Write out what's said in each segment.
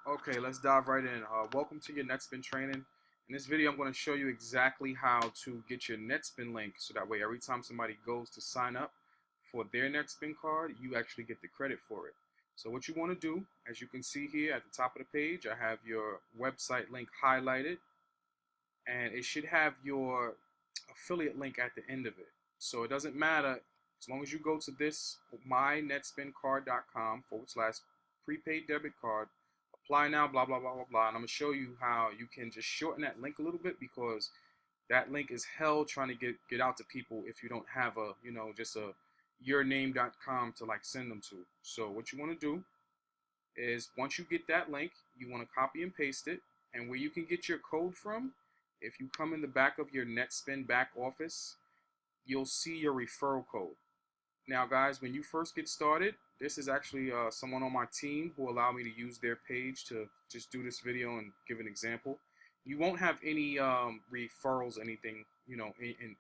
Okay, let's dive right in. Welcome to your netspend training. In this video, I'm going to show you exactly how to get your netspend link so that way every time somebody goes to sign up for their netspend card, you actually get the credit for it. So what you want to do, as you can see here at the top of the page, I have your website link highlighted, and it should have your affiliate link at the end of it. So it doesn't matter as long as you go to this mynetspendcard.com / prepaid debit card, apply now, blah blah blah blah blah, and I'm gonna show you how you can just shorten that link a little bit because that link is hell trying to get out to people if you don't have a just a yourname.com to like send them to. So what you want to do is once you get that link, you want to copy and paste it, and where you can get your code from, if you come in the back of your netspend back office, you'll see your referral code. Now guys, when you first get started, this is actually someone on my team who allowed me to use their page to just do this video and give an example. You won't have any referrals, anything,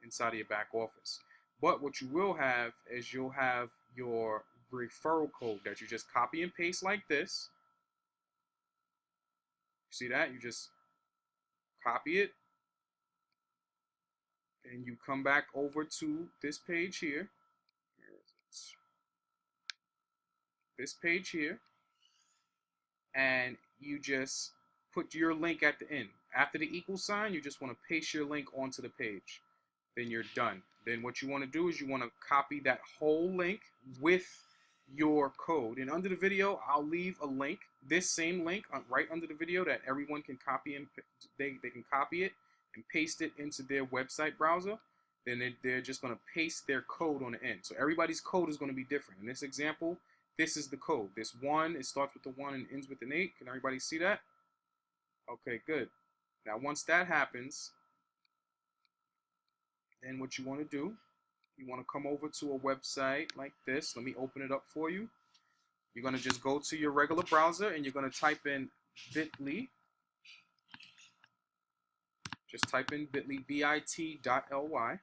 inside of your back office. But what you will have is you'll have your referral code that you just copy and paste like this. See that? You just copy it and you come back over to this page here. This page here, and you just put your link at the end. After the equal sign, you just want to paste your link onto the page. Then you're done. Then what you want to do is you want to copy that whole link with your code. And under the video, I'll leave a link, this same link right under the video that everyone can copy, and they can copy it and paste it into their website browser. Then they're just going to paste their code on the end. So everybody's code is going to be different. In this example, this is the code. This 1, it starts with the 1 and ends with an 8. Can everybody see that? Okay, good. Now once that happens, then what you want to do, you want to come over to a website like this. Let me open it up for you. You're going to just go to your regular browser and you're going to type in bit.ly. Just type in bit.ly, bit.ly.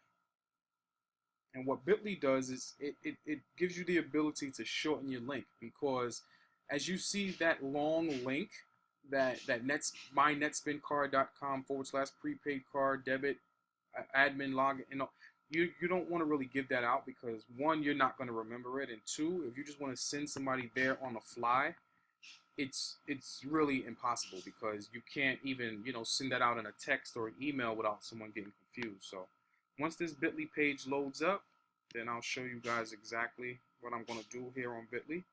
And what bit.ly does is it gives you the ability to shorten your link, because as you see that long link, that mynetspendcard.com / prepaid card debit admin login, you don't want to really give that out because one, you're not going to remember it, and two, if you just want to send somebody there on the fly, it's really impossible because you can't even send that out in a text or an email without someone getting confused. So once this bit.ly page loads up, then I'll show you guys exactly what I'm going to do here on bit.ly.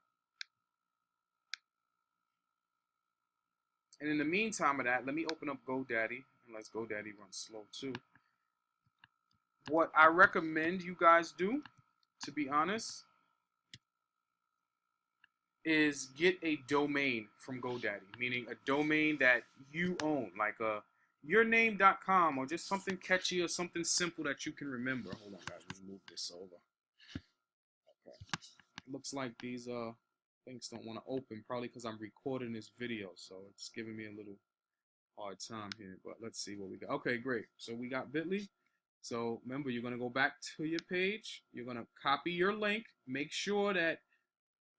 And in the meantime of that, let me open up GoDaddy, unless GoDaddy runs slow too. What I recommend you guys do, to be honest, is get a domain from GoDaddy, meaning a domain that you own, like a yourname.com or just something catchy or something simple that you can remember. Hold on, guys, let me move this over. Okay. It looks like these things don't want to open, probably because I'm recording this video, so it's giving me a little hard time here. But let's see what we got. Okay, great. So we got bit.ly. So remember, you're going to go back to your page. You're going to copy your link. Make sure that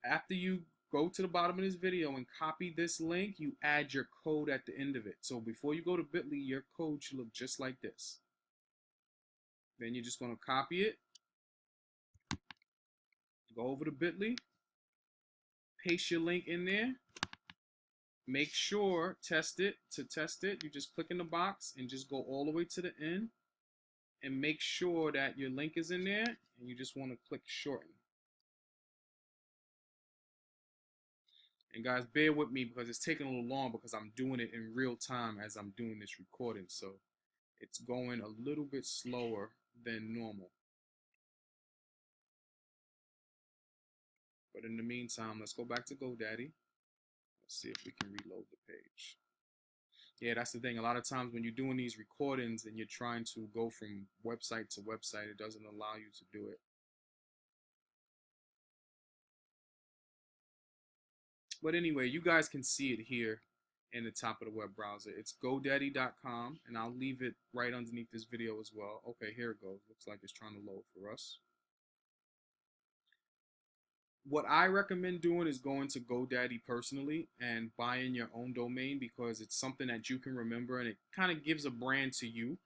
after you go to the bottom of this video and copy this link, you add your code at the end of it. So before you go to bit.ly, your code should look just like this. Then you're just going to copy it, go over to bit.ly, paste your link in there, make sure, test it. To test it, you just click in the box and just go all the way to the end and make sure that your link is in there, and you just want to click shorten. And guys, bear with me because it's taking a little long because I'm doing it in real time as I'm doing this recording. So it's going a little bit slower than normal. But in the meantime, let's go back to GoDaddy. Let's see if we can reload the page. Yeah, that's the thing. A lot of times when you're doing these recordings and you're trying to go from website to website, it doesn't allow you to do it. But anyway, you guys can see it here in the top of the web browser. It's godaddy.com, and I'll leave it right underneath this video as well. Okay, here it goes. Looks like it's trying to load for us. What I recommend doing is going to GoDaddy personally and buying your own domain because it's something that you can remember and it kind of gives a brand to you.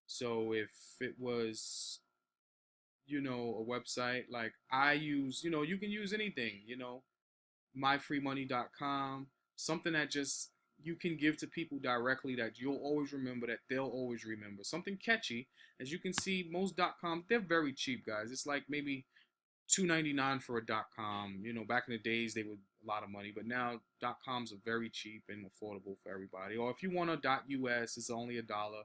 So if it was, a website like I use, you can use anything, myfreemoney.com, something that just you can give to people directly that you'll always remember, that they'll always remember. Something catchy. As you can see, most .com, they're very cheap, guys. It's like maybe $2.99 for a .com. Back in the days they were a lot of money, but now .coms are very cheap and affordable for everybody. Or if you want a .us, it's only $1,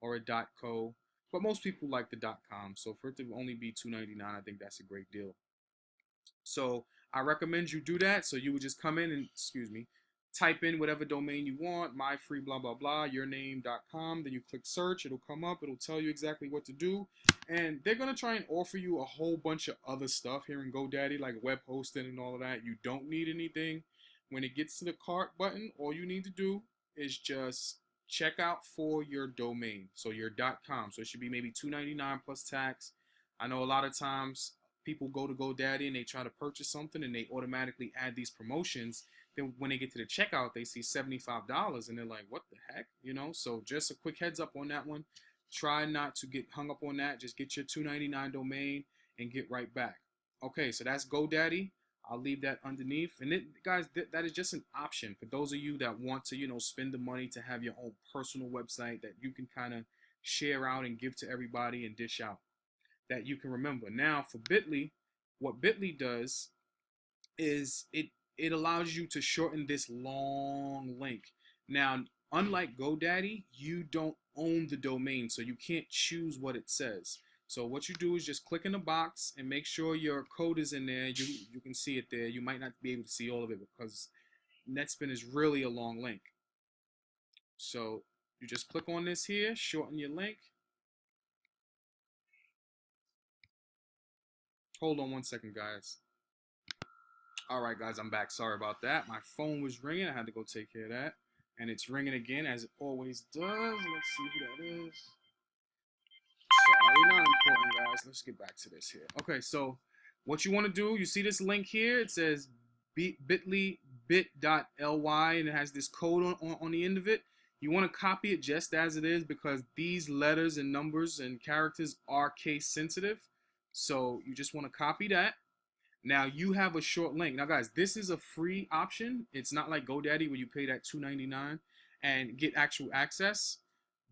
or a .co. But most people like the .com, so for it to only be $2.99, I think that's a great deal. So I recommend you do that. So you would just come in and, excuse me, type in whatever domain you want, my free blah blah blah, yourname.com. Then you click search, it'll come up, it'll tell you exactly what to do. And they're gonna try and offer you a whole bunch of other stuff here in GoDaddy, like web hosting and all of that. You don't need anything. When it gets to the cart button, all you need to do is just check out for your domain. So your .com. So it should be maybe $2.99 plus tax. I know a lot of times people go to GoDaddy and they try to purchase something and they automatically add these promotions. Then when they get to the checkout, they see $75 and they're like, what the heck? So just a quick heads up on that one. Try not to get hung up on that. Just get your $2.99 domain and get right back. Okay, so that's GoDaddy. I'll leave that underneath. And guys, that is just an option for those of you that want to, spend the money to have your own personal website that you can kind of share out and give to everybody and dish out, that you can remember. Now for Bitly, what Bitly does is it allows you to shorten this long link. Now, unlike GoDaddy, you don't own the domain, so you can't choose what it says. So what you do is just click in the box and make sure your code is in there. You can see it there. You might not be able to see all of it because netspend is really a long link. So you just click on this here, shorten your link. Hold on one second, guys. All right, guys, I'm back. Sorry about that. My phone was ringing. I had to go take care of that. And it's ringing again, as it always does. Let's see who that is. Sorry, not important, guys. Let's get back to this here. Okay, so what you want to do, you see this link here? It says bit.ly, bit.ly, and it has this code on the end of it. You want to copy it just as it is because these letters and numbers and characters are case sensitive. So you just want to copy that. Now you have a short link. Now, guys, this is a free option. It's not like GoDaddy where you pay that $2.99 and get actual access.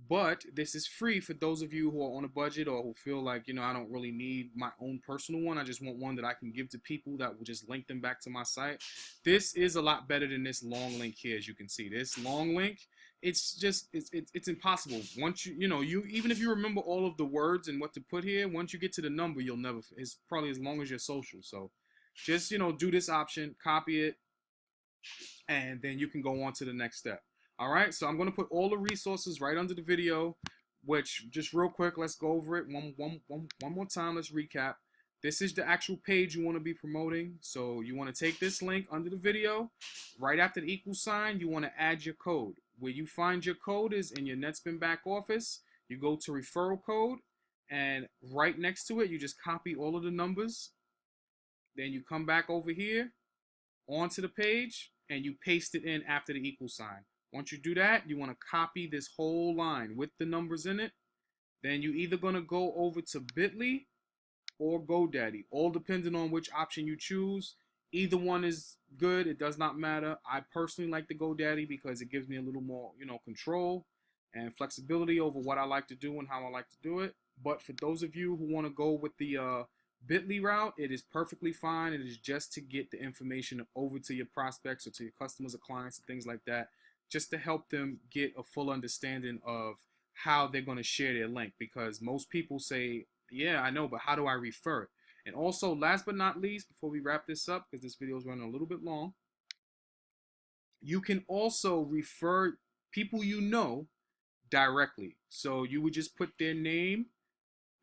But this is free for those of you who are on a budget or who feel like, I don't really need my own personal one. I just want one that I can give to people that will just link them back to my site. This is a lot better than this long link here, as you can see. This long link, it's impossible. Once you even if you remember all of the words and what to put here, once you get to the number, you'll never. It's probably as long as your social. So just do this option, copy it, and then you can go on to the next step. All right, so I'm going to put all the resources right under the video, which just real quick, let's go over it one more time. Let's recap. This is the actual page you want to be promoting. So you want to take this link under the video. Right after the equal sign, you want to add your code. Where you find your code is in your netspend back office. You go to referral code, and right next to it, you just copy all of the numbers. Then you come back over here onto the page and you paste it in after the equal sign. Once you do that, you want to copy this whole line with the numbers in it. Then you either going to go over to Bitly or GoDaddy, all depending on which option you choose. Either one is good. It does not matter. I personally like the GoDaddy because it gives me a little more, control and flexibility over what I like to do and how I like to do it. But for those of you who want to go with the Bitly route, it is perfectly fine. It is just to get the information over to your prospects or to your customers or clients and things like that, just to help them get a full understanding of how they're going to share their link. Because most people say, yeah, I know, but how do I refer it? And also, last but not least, before we wrap this up, because this video is running a little bit long, you can also refer people directly. So you would just put their name,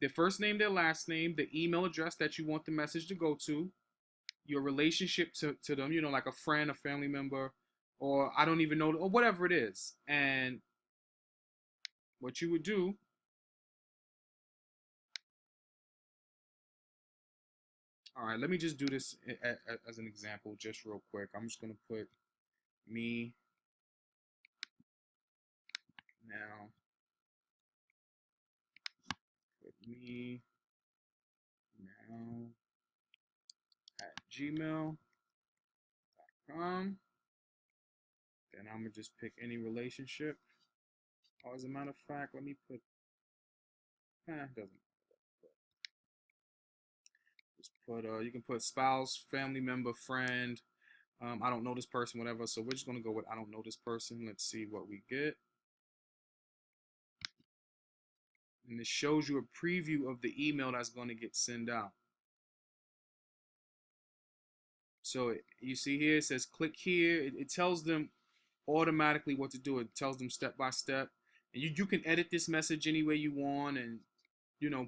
their first name, their last name, the email address that you want the message to go to, your relationship to them, like a friend, a family member, or I don't even know, or whatever it is. And what you would do, All right, let me just do this as an example, just real quick. I'm just gonna put me now. Put me now at gmail.com. Then I'm gonna just pick any relationship. Oh, as a matter of fact, let me put. Doesn't just put. You can put spouse, family member, friend. I don't know this person, whatever. So we're just gonna go with I don't know this person. Let's see what we get. And it shows you a preview of the email that's going to get sent out. So you see here, it says click here. It tells them automatically what to do. It tells them step by step. And you can edit this message any way you want and,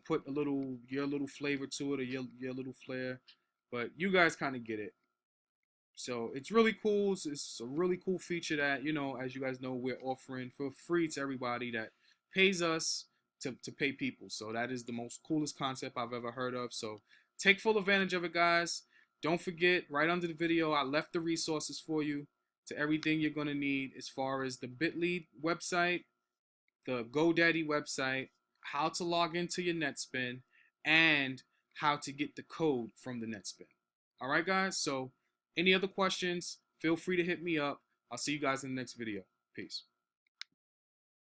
put your little flavor to it or your little flair. But you guys kind of get it. So it's really cool. It's a really cool feature that, as you guys know, we're offering for free to everybody that pays us to pay people. So that is the most coolest concept I've ever heard of. So take full advantage of it, guys. Don't forget, right under the video, I left the resources for you to everything you're going to need as far as the Bitly website, the GoDaddy website, how to log into your NetSpend, and how to get the code from the NetSpend. All right, guys? So any other questions, feel free to hit me up. I'll see you guys in the next video. Peace.